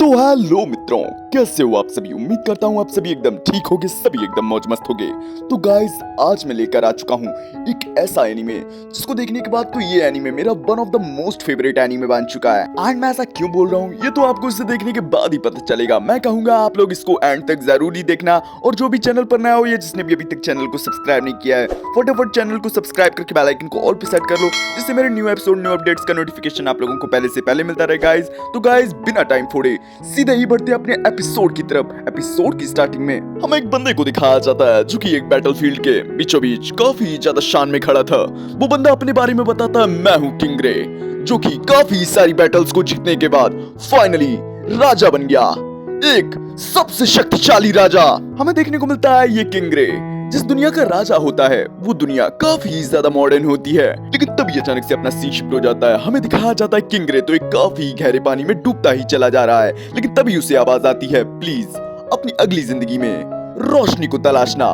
Hello मित्रों, कैसे हो आप सभी। उम्मीद करता हूँ आप सभी एकदम ठीक होगे, सभी एकदम मौज मस्त होगे। तो गाइस, आज मैं लेकर आ चुका हूँ एक ऐसा एनीमे जिसको देखने के बाद तो ये एनीमे मेरा one of the most favourite anime बन चुका है। एंड मैं ऐसा क्यों बोल रहा हूँ ये तो आपको इसे देखने के बाद ही पता चलेगा। मैं कहूंगा आप लोग इसको एंड तक जरूरी देखना, और जो भी चैनल पर नया हो या जिसने भी अभी तक चैनल को सब्सक्राइब नहीं किया है, फटाफट चैनल को सब्सक्राइब करके बेल आइकन को ऑल पे सेट कर लो, जिससे मेरे न्यू एपिसोड न्यू अपडेट्स का नोटिफिकेशन आप लोगों को पहले से पहले मिलता रहे गाइस। तो गाइस, बिना टाइम फोड़े सीधे ही बढ़ते अपने एपिसोड की तरफ। एपिसोड की स्टार्टिंग में हमें एक बंदे को दिखाया जाता है जो कि एक बैटलफील्ड के बीचों बीच काफी ज्यादा शान में खड़ा था। वो बंदा अपने बारे में बताता है, मैं हूँ किंगरे, जो कि काफी सारी बैटल्स को जीतने के बाद फाइनली राजा बन गया, एक सबसे शक्तिशाली राजा। हमें देखने को मिलता है ये किंगरे जिस दुनिया का राजा होता है वो दुनिया काफी ज्यादा मॉडर्न होती है, लेकिन तभी अचानक से अपना सीन शिफ्ट हो जाता है। हमें दिखाया जाता है किंगरे तो एक काफी गहरे पानी में डूबता ही चला जा रहा है, लेकिन तभी उसे आवाज आती है, प्लीज अपनी अगली जिंदगी में रोशनी को तलाशना।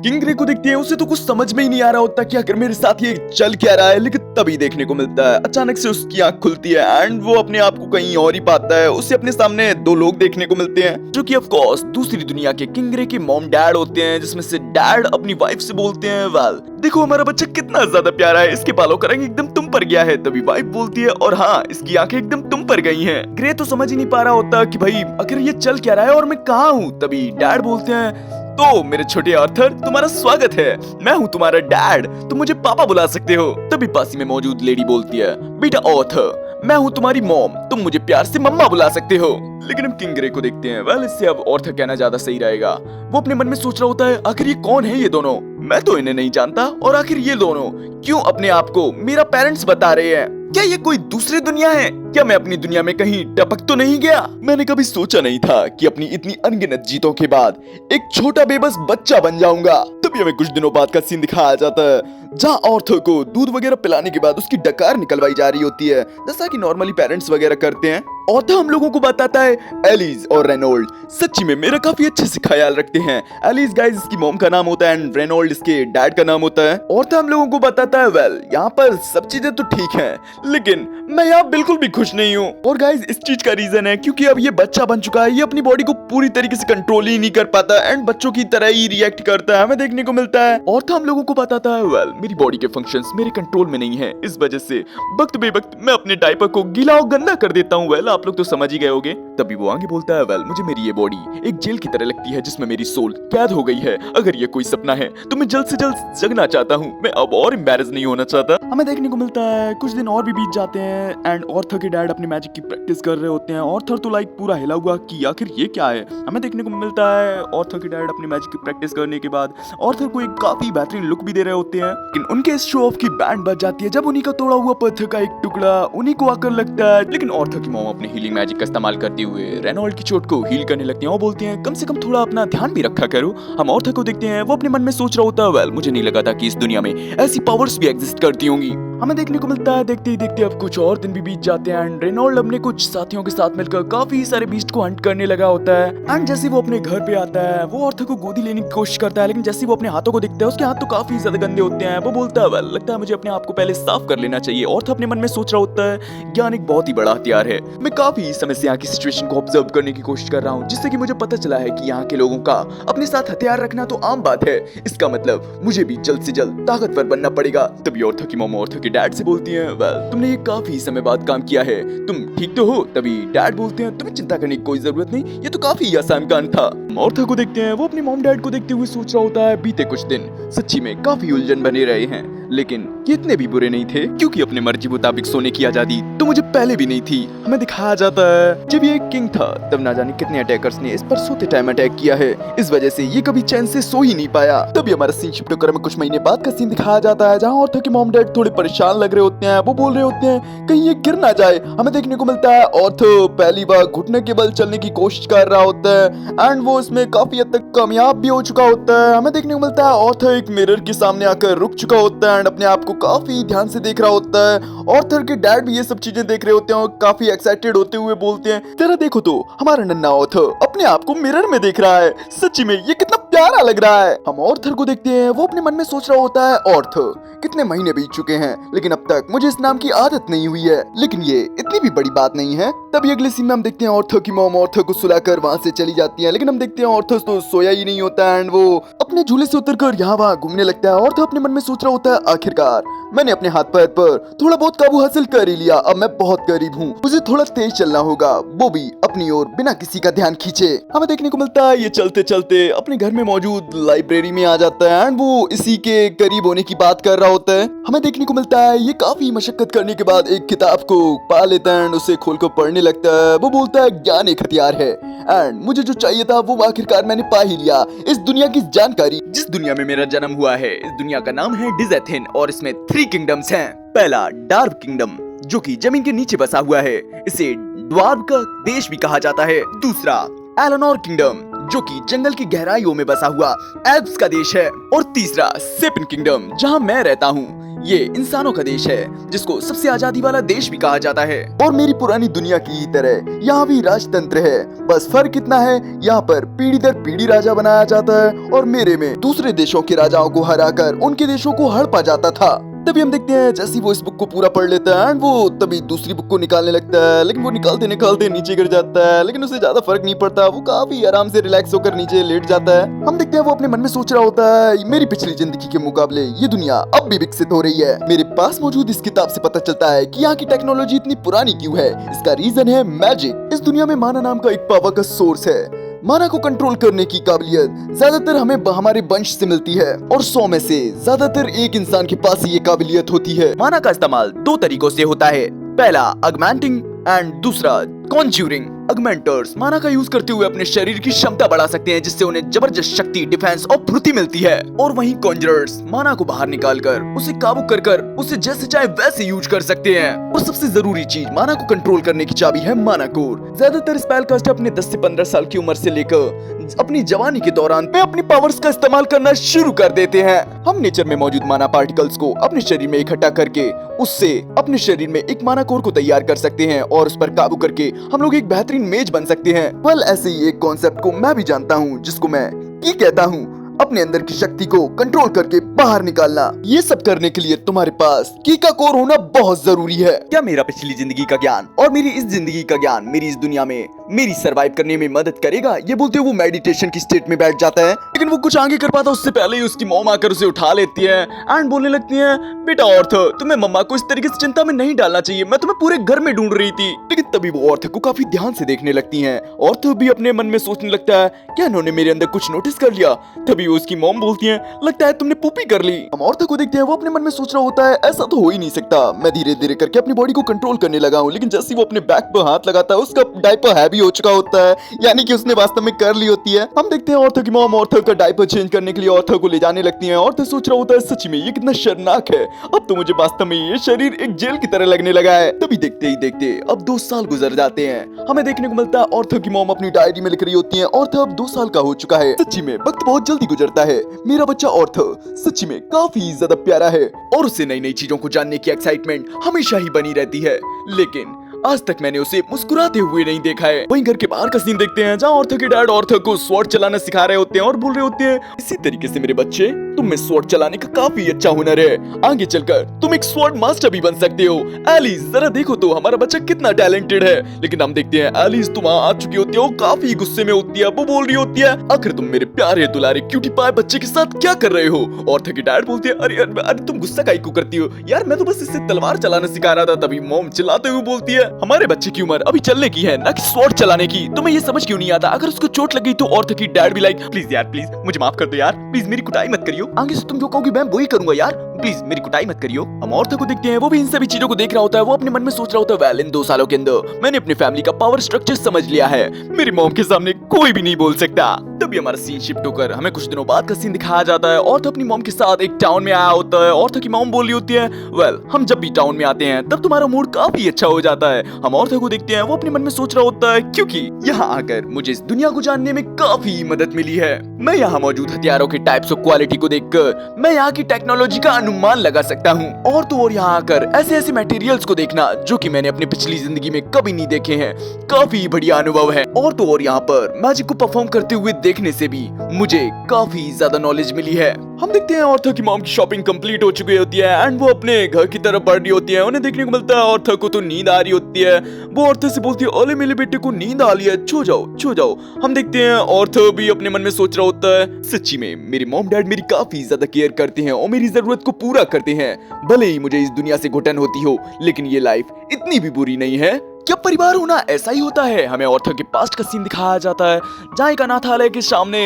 किंगरे को देखते हैं, उसे तो कुछ समझ में ही नहीं आ रहा होता कि आखिर मेरे साथ ये चल क्या रहा है, लेकिन तभी देखने को मिलता है अचानक से उसकी आंख खुलती है एंड वो अपने आप को कहीं और ही पाता है। उसे अपने सामने दो लोग देखने को मिलते हैं जो कि ऑफ कोर्स दूसरी दुनिया के किंगरे के मॉम डैड होते हैं, जिसमें से डैड अपनी वाइफ से बोलते हैं, वेल देखो हमारा बच्चा कितना ज्यादा प्यारा है, इसके बालों का रंग एकदम तुम पर गया है। तभी वाइफ बोलती है, और हाँ इसकी आंखें एकदम तुम पर गई हैं। ग्रे तो समझ ही नहीं पा रहा होता कि भाई आखिर ये चल क्या रहा है और मैं कहाँ हूँ। तभी डैड बोलते हैं, तो मेरे छोटे आर्थर तुम्हारा स्वागत है, मैं हूँ तुम्हारा डैड, तुम मुझे पापा बुला सकते हो। तभी पास ही में मौजूद लेडी बोलती है, बेटा आर्थर मैं हूँ तुम्हारी मॉम, तुम मुझे प्यार से मम्मा बुला सकते हो। लेकिन हम किंगरे को देखते हैं, वेल इससे अब आर्थर कहना ज्यादा सही रहेगा। वो अपने मन में सोच रहा होता है, आखिर ये कौन है ये दोनों, मैं तो इन्हें नहीं जानता, और आखिर ये दोनों क्यों अपने आप को मेरा पेरेंट्स बता रहे हैं। क्या ये कोई दूसरी दुनिया है? क्या मैं अपनी दुनिया में कहीं टपक तो नहीं गया? मैंने कभी सोचा नहीं था कि अपनी इतनी अनगिनत जीतों के बाद एक छोटा बेबस बच्चा बन जाऊंगा। तभी हमें कुछ दिनों बाद का सीन दिखाया जाता है जहाँ आर्थर को दूध वगैरह पिलाने के बाद उसकी डकार निकलवाई जा रही होती है, जैसा कि नॉर्मली पेरेंट्स वगैरह करते हैं। आर्थर हम लोगों को बताता है, एलिस और रेनोल्ड सच्ची में मेरा काफी अच्छे से ख्याल रखते हैं। एलिस गाइस इसकी मॉम का नाम होता है एंड रेनोल्ड इसके डैड का नाम होता है। आर्थर हम लोगों को बताता है, वेल यहाँ पर सब चीजें तो ठीक हैं, लेकिन मैं यहाँ बिल्कुल भी खुश नहीं हूँ। और गाइस इस चीज का रीजन है क्योंकि अब ये बच्चा बन चुका है, ये अपनी बॉडी को पूरी तरीके से कंट्रोल ही नहीं कर पाता एंड बच्चों की तरह ही रिएक्ट करता है, हमें देखने को मिलता है। आर्थर हम लोगों को बताता है, वेल मेरी बॉडी के फंक्शंस मेरे कंट्रोल में नहीं है, इस वजह से वक्त बेवक्त मैं अपने डायपर को गीला और गंदा कर देता हूँ। वेल आप लोग तो समझ ही गए होगे। तभी वो आगे बोलता है, वेल मुझे मेरी ये बॉडी एक जेल की तरह लगती है जिसमें मेरी सोल कैद हो गई है। अगर ये कोई सपना है तो मैं जल्द से जल्द जगना चाहता हूँ, मैं अब और एम्बैरेस नहीं होना चाहता। हमें देखने को मिलता है कुछ दिन और भी बीत जाते हैं एंड आर्थर के डैड अपनी मैजिक की प्रैक्टिस कर रहे होते हैं। आर्थर तो लाइक पूरा हिला हुआ कि आखिर ये क्या है। हमें देखने को मिलता है आर्थर के डैड अपनी मैजिक की प्रैक्टिस करने के बाद आर्थर को एक काफी बेहतरीन लुक भी दे रहे होते हैं, लेकिन उनके इस शो ऑफ की बैंड बज जाती है जब उन्हीं का तोड़ा हुआ पत्थर का एक टुकड़ा उन्हीं को आकर लगता है। लेकिन आर्थर की मॉम अपने हीलिंग मैजिक का इस्तेमाल करते हुए रेनोल्ड की चोट को हील करने लगती हैं और बोलती हैं, कम से कम थोड़ा अपना ध्यान भी रखा करो। हम आर्थर को देखते हैं, वो अपने मन में सोच रहा होता है, वेल मुझे नहीं लगा था कि इस दुनिया में ऐसी पावर्स भी एग्जिस्ट करती होंगी। हमें देखने को मिलता है देखते ही देखते अब कुछ और दिन भी बीत जाते हैं एंड रेनोल्ड अपने कुछ साथियों के साथ मिलकर काफी सारे बीस्ट को हंट करने लगा होता है। एंड जैसे वो अपने घर पे आता है वो आर्थर को गोदी लेने की कोशिश करता है, लेकिन जैसे वो अपने हाथों को देखता है उसके हाथ तो काफी ज्यादा गंदे होते हैं। वो बोलता है, वेल लगता है मुझे अपने आप को पहले साफ कर लेना चाहिए। आर्थर अपने मन में सोच रहा होता है, ज्ञान एक बहुत ही बड़ा हथियार है। मैं काफी समय से यहाँ की सिचुएशन को ऑब्जर्व करने की कोशिश कर रहा हूँ, जिससे कि मुझे पता चला है कि यहाँ के लोगों का अपने साथ हथियार रखना तो आम बात है। इसका मतलब मुझे भी जल्द से जल्द ताकतवर बनना पड़ेगा। तभी आर्थर की मॉम आर्थर के डैड से बोलती है, वेल तुमने ये काफी समय बाद काम किया है, तुम ठीक तो हो। तभी डैड बोलते हैं, तुम्हें चिंता करने की कोई जरूरत नहीं, ये तो काफी आसान काम था। आर्थर को देखते हैं, वो अपने मॉम डैड को देखते हुए सोच रहा होता है, बीते कुछ दिन सच्ची में काफी उलझन बने रहे हैं, लेकिन ये इतने भी बुरे नहीं थे क्योंकि अपने मर्जी मुताबिक सोने की आजादी तो मुझे पहले भी नहीं थी। हमें दिखाया जाता है जब ये किंग था तब ना जाने कितने अटैकर्स ने इस पर सोते टाइम अटैक किया है, इस वजह से ये कभी चैन से सो ही नहीं पाया। तभी हमारा सीन शिफ्ट होकर हमें कुछ महीने बाद का सीन दिखाया जाता है जहाँ आर्थर के मॉम डैड थोड़े परेशान लग रहे होते हैं। वो बोल रहे होते हैं कहीं ये गिर ना जाए। हमें देखने को मिलता है आर्थर पहली बार घुटने के बल चलने की कोशिश कर रहा होता है एंड वो इसमें काफी हद तक कामयाब भी हो चुका होता है। हमें देखने को मिलता है आर्थर एक मिरर के सामने आकर रुक चुका होता है एंड अपने आप को काफी ध्यान से देख रहा होता है। आर्थर के डैड भी ये सब चीजें देख रहे होते हैं और काफी एक्साइटेड होते हुए बोलते हैं, तेरा देखो तो हमारा नन्हा आर्थर अपने आप को मिरर में देख रहा है, सच्ची में ये कितना प्यारा लग रहा है। हम ऑर्थर को देखते हैं, वो अपने मन में सोच रहा होता है ऑर्थर कितने महीने बीत चुके हैं लेकिन अब तक मुझे इस नाम की आदत नहीं हुई है, लेकिन ये इतनी भी बड़ी बात नहीं है। तभी अगले सीन में हम देखते हैं ऑर्थर की मॉम ऑर्थर को सुलाकर वहाँ से चली जाती है, लेकिन हम देखते हैं ऑर्थर तो सोया ही नहीं होता है एंड वो अपने झूले से उतरकर यहाँ वहाँ घूमने लगता है। ऑर्थर अपने मन में सोच रहा होता है आखिरकार मैंने अपने हाथ पैर पर थोड़ा बहुत काबू हासिल कर ही लिया, अब मैं बहुत करीब हूँ, मुझे थोड़ा तेज चलना होगा, वो भी अपनी ओर बिना किसी का ध्यान खींचे। हमें देखने को मिलता है ये चलते चलते अपने घर में मौजूद लाइब्रेरी में आ जाता है एंड वो इसी के करीब होने की बात कर रहा होता है। हमें देखने को मिलता है ये काफी मशक्कत करने के बाद एक किताब को पा लेता है एंड उसे खोलकर पढ़ने लगता है। वो बोलता है ज्ञान एक हथियार है एंड मुझे जो चाहिए था वो आखिरकार मैंने पा ही लिया, इस दुनिया की जानकारी। जिस दुनिया में मेरा जन्म हुआ है इस दुनिया का नाम है डिज़ेथिन और इसमें 3 किंगडम्स हैं। पहला डार्क किंगडम जो कि जमीन के नीचे बसा हुआ है, इसे ड्वार्फ का देश भी कहा जाता है। दूसरा एलेनोर किंगडम जो कि जंगल की गहराइयों में बसा हुआ एल्प्स का देश है। और तीसरा सेपिन किंगडम जहां मैं रहता हूँ, ये इंसानों का देश है जिसको सबसे आजादी वाला देश भी कहा जाता है। और मेरी पुरानी दुनिया की ही तरह यहाँ भी राजतंत्र है, बस फर्क इतना है यहाँ पर पीढ़ी दर पीढ़ी राजा बनाया जाता है और मेरे में दूसरे देशों के राजाओं को हराकर उनके देशों को हड़पा जाता था। तभी हम देखते हैं जैसे वो इस बुक को पूरा पढ़ लेता है एंड वो तभी दूसरी बुक को निकालने लगता है, लेकिन वो निकालते निकालते नीचे गिर जाता है, लेकिन उसे ज्यादा फर्क नहीं पड़ता, वो काफी आराम से रिलैक्स होकर नीचे लेट जाता है। हम देखते हैं वो अपने मन में सोच रहा होता है मेरी पिछली जिंदगी के मुकाबले ये दुनिया अब भी विकसित हो रही है। मेरे पास मौजूद इस किताब से पता चलता है कि यहाँ की टेक्नोलॉजी इतनी पुरानी क्यों है, इसका रीजन है मैजिक। इस दुनिया में माना नाम का एक पावर का सोर्स है। माना को कंट्रोल करने की काबिलियत ज्यादातर हमें हमारे वंश से मिलती है और 100 में से ज्यादातर एक इंसान के पास ये काबिलियत होती है। माना का इस्तेमाल 2 तरीकों से होता है, पहला अगमेंटिंग एंड दूसरा कॉन्ज्यूरिंग। अगमेंटर्स माना का यूज करते हुए अपने शरीर की क्षमता बढ़ा सकते हैं जिससे उन्हें जबरदस्त शक्ति, डिफेंस और फुर्ती मिलती है। और वहीं कॉन्जरर्स माना को बाहर निकालकर उसे काबू कर उसे जैसे चाहे वैसे यूज कर सकते हैं। और सबसे जरूरी चीज माना को कंट्रोल करने की चाबी है माना कोर। ज्यादातर स्पेलकास्टर अपने 10 से 15 साल की उम्र से लेकर अपनी जवानी के दौरान वे अपनी पावर्स का इस्तेमाल करना शुरू कर देते हैं। हम नेचर में मौजूद माना पार्टिकल्स को अपने शरीर में इकट्ठा करके उससे अपने शरीर में एक माना कोर को तैयार कर सकते हैं और उस पर काबू करके हम लोग एक बेहतरीन मेज बन सकते हैं। वेल ऐसे ही एक कॉन्सेप्ट को मैं भी जानता हूँ जिसको मैं की कहता हूँ, अपने अंदर की शक्ति को कंट्रोल करके बाहर निकालना। ये सब करने के लिए तुम्हारे पास की का कोर होना बहुत जरूरी है। क्या मेरा पिछली जिंदगी का ज्ञान और मेरी इस जिंदगी का ज्ञान मेरी इस दुनिया में मेरी सरवाइव करने में मदद करेगा? ये बोलते हुए वो मेडिटेशन की स्टेट में बैठ जाता है, लेकिन वो कुछ आगे कर पाता उससे पहले ही उसकी मॉम आकर उसे उठा लेती है एंड बोलने लगती है बेटा ऑर्थर तुम्हें मम्मा को इस तरीके से चिंता में नहीं डालना चाहिए, मैं तुम्हें पूरे घर में ढूंढ रही थी। लेकिन तभी वो ऑर्थर को काफी ध्यान से देखने लगती है। ऑर्थर भी अपने मन में सोचने लगता है क्या इन्होंने मेरे अंदर कुछ नोटिस कर लिया? तभी उसकी मॉम बोलती है लगता है तुमने पूपी कर ली। हम ऑर्थर को देखते हैं, वो अपने मन में सोच रहा होता है ऐसा तो हो ही नहीं सकता, मैं धीरे धीरे करके अपनी बॉडी को कंट्रोल करने लगा हूँ। लेकिन जैसे वो अपने बैक पर हाथ लगाता है उसका डायपर हैवी हो चुका होता है, यानी कि उसने वास्तव में कर ली होती है। हम देखते हैं ऑर्थर की मॉम ऑर्थर का डायपर चेंज करने के लिए ऑर्थर को ले जाने लगती है। ऑर्थर सोच रहा होता है सच में ये कितना शर्मनाक है, अब तो मुझे वास्तव में ये शरीर एक जेल की तरह लगने लगा है। तभी देखते ही देखते अब 2 साल गुजर जाते हैं। हमें देखने को मिलता है ऑर्थर की मॉम अपनी डायरी में लिख रही होती है ऑर्थर अब 2 साल का हो चुका है, सच्ची में वक्त बहुत जल्दी गुजरता है। मेरा बच्चा ऑर्थर सच्ची में काफी ज्यादा प्यारा है और उसे नई नई चीजों को जानने की एक्साइटमेंट हमेशा ही बनी रहती है, लेकिन आज तक मैंने उसे मुस्कुराते हुए नहीं देखा है। वहीं घर के बाहर का सीन देखते हैं जहाँ ऑर्थर के डैड ऑर्थर को स्वॉर्ड चलाना सिखा रहे होते हैं और बोल रहे होते हैं इसी तरीके से मेरे बच्चे तुम में स्वॉर्ड चलाने का काफी अच्छा हुनर है, आगे चलकर तुम एक स्वॉर्ड मास्टर भी बन सकते हो। एलिस जरा देखो तो हमारा बच्चा कितना टैलेंटेड है। लेकिन हम देखते हैं एलिस तुम आ चुकी होती है, काफी गुस्से में होती है। वो बोल रही होती है आखिर तुम मेरे प्यारे दुलारे क्यूटी पाए बच्चे के साथ क्या कर रहे हो? ऑर्थर के डैड बोलते हैं अरे तुम गुस्सा काहे क्यों करती हो यार, मैं तो बस इससे तलवार चलाना सिखा रहा था। तभी मॉम चिल्लाते हुए बोलती है हमारे बच्चे की उम्र अभी चलने की है ना कि स्वॉर्ड चलाने की, तुम्हें ये समझ क्यों नहीं आता? अगर उसको चोट लग गई तो ऑर्थर की डैड भी लाइक प्लीज यार प्लीज मुझे माफ कर दो यार, प्लीज मेरी कुटाई मत करियो, आगे से तुम जो कहोगी मैं वही करूंगा यार, प्लीज मेरी कुटाई मत करियो। हम ऑर्थर को देखते हैं, वो भी इन सभी चीजों को देख रहा होता है। वो अपने मन में सोच रहा होता है वेल इन 2 सालों के अंदर मैंने अपनी फैमिली का पावर स्ट्रक्चर समझ लिया है, मेरी मॉम के सामने कोई भी नहीं बोल सकता। तभी हमारा सीन शिफ्ट होकर हमें कुछ दिनों बाद का सीन दिखाया जाता है। ऑर्थर अपनी मॉम के साथ एक टाउन में आया होता है। ऑर्थर की मॉम बोल रही होती है वेल हम जब भी टाउन में आते हैं तब तुम्हारा मूड काफी अच्छा हो जाता है। हम ऑर्थर को देखते हैं, वो अपने मन में सोच रहा होता है क्योंकि यहाँ आकर मुझे इस दुनिया को जानने में काफी मदद मिली है। मैं यहाँ मौजूद हथियारों के टाइप्स और क्वालिटी को देखकर मैं यहाँ की टेक्नोलॉजी का अनुमान लगा सकता हूँ। और तो और यहाँ आकर ऐसे ऐसे मटेरियल्स को देखना जो कि मैंने अपनी पिछली जिंदगी में कभी नहीं देखे हैं, काफी बढ़िया अनुभव है। और तो और यहाँ पर मैजिक को परफॉर्म करते हुए देखने से भी मुझे काफी ज्यादा नॉलेज मिली है। हम देखते हैं ऑर्थर की मॉम की शॉपिंग कंप्लीट हो चुकी होती है एंड वो अपने घर की तरफ बढ़ रही होती है। उन्हें देखने को मिलता है ऑर्थर को तो नींद आ रही होती है। वो ऑर्थर से बोलती है, ओले मेरे बेटे को नींद आ रही है, छो जाओ छो जाओ। हम देखते हैं ऑर्थर भी अपने मन में सोच रहा होता है, सच्ची में मेरे मॉम डैड मेरी काफी ज्यादा केयर करते हैं और मेरी जरूरत को पूरा करते हैं। भले ही मुझे इस दुनिया से घुटन होती हो, लेकिन ये लाइफ इतनी भी बुरी नहीं है। क्या परिवार होना ऐसा ही होता है? हमें ऑर्थर के पास्ट का सीन दिखाया जाता है जहाँ एक अनाथालय के सामने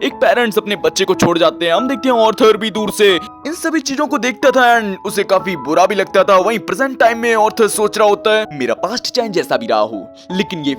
एक पेरेंट्स अपने बच्चे को छोड़ जाते हैं। हम देखते हैं ऑर्थर भी दूर से इन सभी चीजों को देखता था एंड उसे काफी बुरा भी लगता था। वहीं प्रेजेंट टाइम में ऑर्थर सोच रहा होता है, मेरा पास्ट चाहे जैसा भी रहा हो, लेकिन ये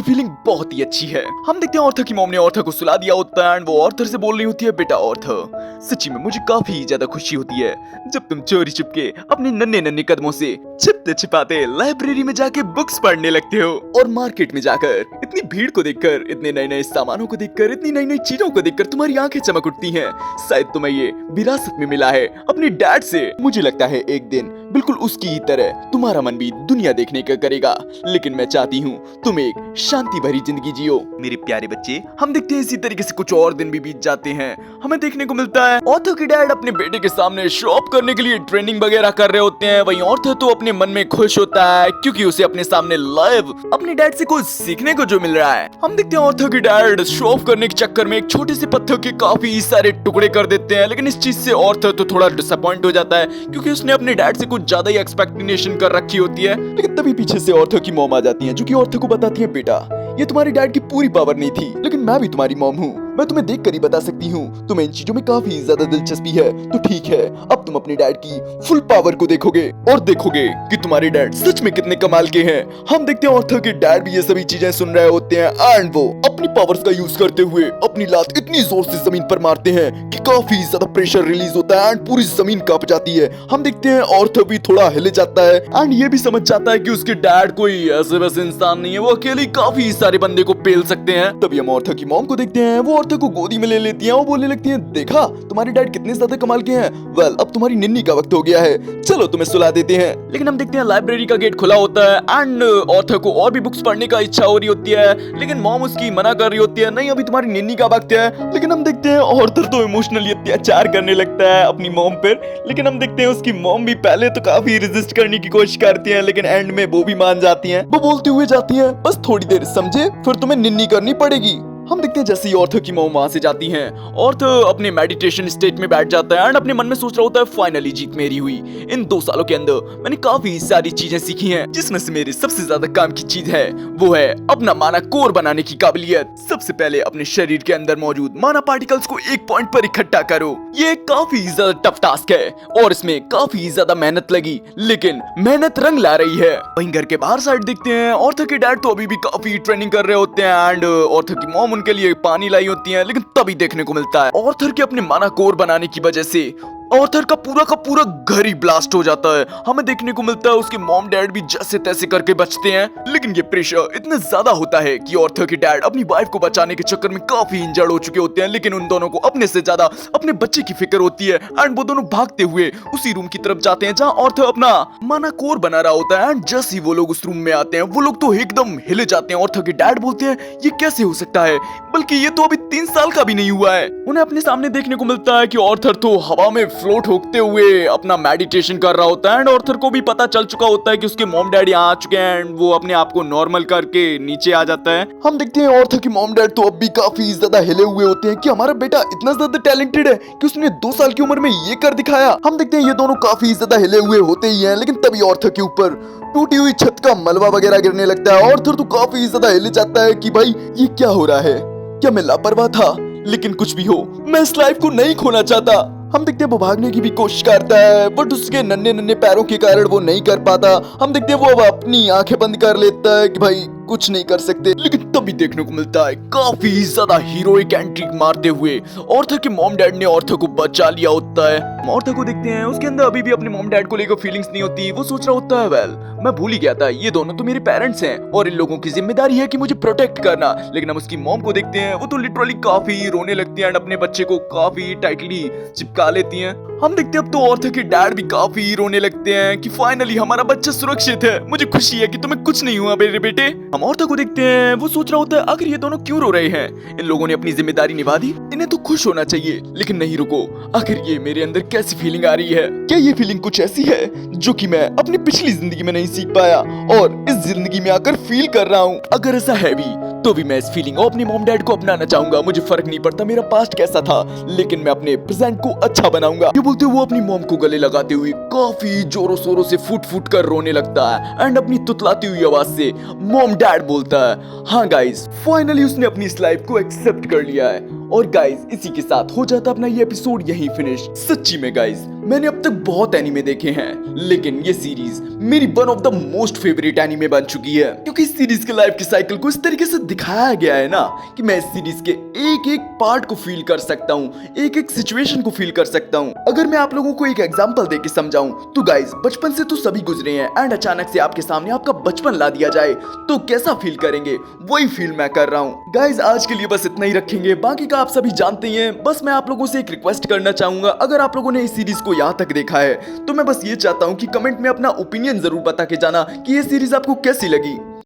फीलिंग बहुत ही अच्छी है। हम देखते हैं ऑर्थर की मॉम ने ऑर्थर को सुला दिया होता है एंड वो ऑर्थर से बोल रही होती है, बेटा ऑर्थर सच्ची में मुझे काफी ज्यादा खुशी होती है जब तुम चोरी छुपके अपने नन्हे नन्हे कदमों से छिपते छिपाते लाइब्रेरी में जाके बुक्स पढ़ने लगते हो और मार्केट में जाकर इतनी भीड़ को देखकर, इतने नए नए सामानों को देखकर, इतनी नई नई चीजों को देखकर तुम्हारी आंखें चमक उठती हैं। शायद तुम्हें ये विरासत में मिला है अपने डैड से। मुझे लगता है एक दिन बिल्कुल उसकी ही तरह तुम्हारा मन भी दुनिया देखने का करेगा, लेकिन मैं चाहती हूँ तुम एक शांति भरी जिंदगी जियो मेरे प्यारे बच्चे। हम देखते हैं इसी तरीके से कुछ और दिन भी बीत जाते हैं। हमें देखने को मिलता है ऑर्थर के डैड अपने बेटे के सामने शो ऑफ करने के लिए ट्रेनिंग वगैरह कर रहे होते हैं। वहीं ऑर्थर तो अपने मन में खुश होता है क्योंकि उसे अपने सामने लाइव अपने डैड से कुछ सीखने को जो मिल रहा है। हम देखते हैं ऑर्थर के डैड शो ऑफ करने के चक्कर में एक छोटे से पत्थर के काफी सारे टुकड़े कर देते हैं, लेकिन इस चीज से ऑर्थर तो थोड़ा डिसअपॉइंट हो जाता है क्योंकि उसने अपने डैड से कुछ ज्यादा ही एक्सपेक्टेशन कर रखी होती है। लेकिन तभी पीछे से ऑर्थर की मॉम आ जाती है जो कि ऑर्थर को बताती है, बेटा ये तुम्हारे डैड की पूरी पावर नहीं थी, लेकिन मैं भी तुम्हारी मॉम हूँ, मैं तुम्हें देख कर ही बता सकती हूँ तुम्हें इन चीजों में काफी ज्यादा दिलचस्पी है, तो ठीक है अब तुम अपने डैड की फुल पावर को देखोगे और देखोगे कि तुम्हारे डैड सच में कितने कमाल के हैं। हम देखते हैं ऑर्थर के डैड भी ये सभी चीजें सुन रहे होते हैं एंड वो अपनी पावर्स का यूज करते हुए अपनी लात इतनी जोर से जमीन पर मारते हैं कि काफी ज्यादा प्रेशर रिलीज होता है एंड पूरी जमीन कांप जाती है। हम देखते हैं ऑर्थर भी थोड़ा हिले जाता है एंड ये भी समझ जाता है कि उसके डैड कोई ऐसे वैसे इंसान नहीं है, वो अकेले काफी सारे बंदे को पेल सकते हैं। तभी हम ऑर्थर की मॉम को देखते हैं, वो ऑर्थर को गोदी में ले लेती हैं और बोलने लगती हैं, देखा तुम्हारे डैड कितने ज्यादा कमाल के हैं, वेल अब तुम्हारी निन्नी का वक्त हो गया है, चलो तुम्हें सुला देते हैं। लेकिन हम देखते हैं लाइब्रेरी का गेट खुला होता है एंड ऑर्थर को और भी बुक्स पढ़ने का इच्छा हो रही होती है, लेकिन मॉम उसकी मना कर रही होती है, नहीं अभी तुम्हारी निन्नी का वक्त है। लेकिन हम देखते हैं ऑर्थर तो इमोशनली अत्याचार करने लगता है अपनी मॉम पर, लेकिन हम देखते हैं उसकी मॉम भी पहले तो काफी रेजिस्ट करने की कोशिश करती है, लेकिन एंड में वो भी मान जाती हैं। वो बोलते हुए जाती हैं, बस थोड़ी देर समझे फिर तुम्हें निन्नी करनी पड़ेगी। हम देखते हैं जैसे ही ऑर्थर की मॉम वहां से जाती हैं, ऑर्थर अपने मेडिटेशन स्टेट में बैठ जाता है एंड अपने मन में सोच रहा होता है, फाइनली जीत मेरी हुई। इन 2 सालों के अंदर मैंने काफी सारी चीजें सीखी हैं, जिसमें से मेरे सबसे ज्यादा काम की चीज है वो है अपना माना कोर बनाने की काबिलियत। सबसे पहले अपने शरीर के अंदर मौजूद माना पार्टिकल्स को एक पॉइंट पर इकट्ठा करो। ये काफी ज्यादा टफ टास्क है और इसमें काफी ज्यादा मेहनत लगी, लेकिन मेहनत रंग ला रही है। वहीं घर के बाहर साइड देखते हैं ऑर्थर के डैड तो अभी भी काफी ट्रेनिंग कर रहे होते हैं एंड ऑर्थर की मॉम उनके लिए पानी लाई होती है, लेकिन तभी देखने को मिलता है ऑर्थर के अपने माना कोर बनाने की वजह से ऑर्थर का पूरा घर ही ब्लास्ट हो जाता है। हमें देखने को मिलता है उसके मॉम डैड भी जैसे तैसे करके बचते हैं, लेकिन ये प्रेशर इतना ज्यादा होता है कि ऑर्थर के डैड अपनी वाइफ को बचाने के चक्कर में काफी इंजर्ड हो चुके होते हैं, लेकिन उन दोनों को अपने से ज्यादा अपने बच्चे की फिक्र होती है एंड वो दोनों भागते हुए उसी रूम की तरफ जाते हैं जहाँ ऑर्थर अपना माना कोर बना रहा होता है एंड जैसे ही वो लोग उस रूम में आते हैं वो लोग तो एकदम हिले जाते हैं। ऑर्थर के डैड बोलते हैं, ये कैसे हो सकता है, बल्कि ये तो अभी 3 साल का भी नहीं हुआ है। उन्हें अपने सामने देखने को मिलता है कि ऑर्थर तो हवा में फ्लोट होते हुए अपना मेडिटेशन कर रहा होता है एंड ऑर्थर को भी पता चल चुका होता है कि उसके मॉम डैड यहाँ आ चुके हैं एंड वो अपने आप को नॉर्मल करके नीचे आ जाता है। हम देखते हैं ऑर्थर की मॉम डैड तो अब भी काफी ज्यादा हिले हुए होते हैं कि हमारा बेटा इतना ज्यादा टैलेंटेड है कि उसने 2 साल की उम्र में ये कर दिखाया। हम देखते हैं ये दोनों काफी ज्यादा हिले हुए होते ही हैं, लेकिन तभी ऑर्थर के ऊपर टूटी हुई छत का मलबा वगैरह गिरने लगता है। ऑर्थर तो काफी ज्यादा हिले जाता है कि भाई ये क्या हो रहा है, क्या मैं लापरवाह था, लेकिन कुछ भी हो मैं इस लाइफ को नहीं खोना चाहता। हम देखते हैं वो भागने की भी कोशिश करता है बट उसके नन्हे नन्हे पैरों के कारण वो नहीं कर पाता। हम देखते हैं वो अब अपनी आंखें बंद कर लेता है कि भाई कुछ नहीं कर सकते, लेकिन तभी देखने को मिलता है काफी ज्यादा हीरोइक एंट्री मारते हुए ऑर्थर के मॉम डैड ने ऑर्थर को बचा लिया होता है। मार्था को देखते हैं, उसके अंदर अभी भी अपने मॉम डैड को लेकर फीलिंग्स नहीं होती। वो सोच रहा होता है वेल मैं भूल ही गया था, ये दोनों तो मेरे पेरेंट्स हैं और इन लोगों की जिम्मेदारी है कि मुझे प्रोटेक्ट करना। लेकिन हम उसकी मॉम को देखते हैं, वो तो लिटरली काफी रोने लगती है एंड अपने बच्चे को काफी टाइटली चिपका लेती हैं। हम देखते हैं अब तो ऑर्थर के डैड भी काफी रोने लगते हैं कि फाइनली हमारा बच्चा सुरक्षित है, मुझे खुशी है कि तुम्हें कुछ नहीं हुआ मेरे बेटे। हम ऑर्थर को देखते हैं, वो सोच रहा होता है आखिर ये दोनों क्यों रो रहे हैं, इन लोगों ने अपनी जिम्मेदारी निभा दी, इन्हें तो खुश होना चाहिए। लेकिन नहीं रुको, आखिर ये मेरे अंदर कैसी फीलिंग आ रही है? क्या ये फीलिंग कुछ ऐसी है जो कि मैं अपनी पिछली जिंदगी में नहीं सीख पाया और इस जिंदगी में आकर फील कर रहा हूँ? अगर ऐसा है भी तो भी मैं इस फीलिंग को अपने मॉम डैड को अपनाना चाहूंगा। मुझे फर्क नहीं पड़ता मेरा पास्ट कैसा था, लेकिन मैं अपने प्रेजेंट को अच्छा बनाऊंगा। ये बोलते वो अपनी मॉम को गले लगाते हुए काफी जोरों शोरों से फुट फुट कर रोने लगता है एंड अपनी तुतलाती हुई आवाज से मॉम डैड बोलता है। हाँ गाइस, फाइनली उसने अपनी इस लाइफ को एक्सेप्ट कर लिया है। और गाइस इसी के साथ हो जाता अपना ये एपिसोड यहीं फिनिश। सच्ची में गाइस मैंने अब तक बहुत एनीमे देखे हैं, लेकिन ये सीरीज मेरी one of the most favourite anime बन चुकी है, क्योंकि इस सीरीज के लाइफ के साइकिल को इस तरीके से दिखाया गया है ना कि मैं इस सीरीज के एक एक पार्ट को फील कर सकता हूँ, एक एक सिचुएशन को फील कर सकता हूँ। अगर मैं आप लोगों को एक एग्जांपल देके समझाऊं तो गाइस बचपन से तो सभी गुजरे हैं एंड अचानक से आपके सामने आपका बचपन ला दिया जाए तो कैसा फील करेंगे, वही फील मैं कर रहा हूँ। गाइस आज के लिए बस इतना ही रखेंगे, बाकी का आप सभी जानते ही हैं। बस मैं आप लोगों से एक रिक्वेस्ट करना चाहूंगा, अगर आप लोगों ने इस सीरीज को यहाँ तक देखा है तो मैं बस ये चाहता हूँ कि कमेंट में अपना ओपिनियन जरूर बता के जाना कि ये सीरीज आपको कैसी लगी।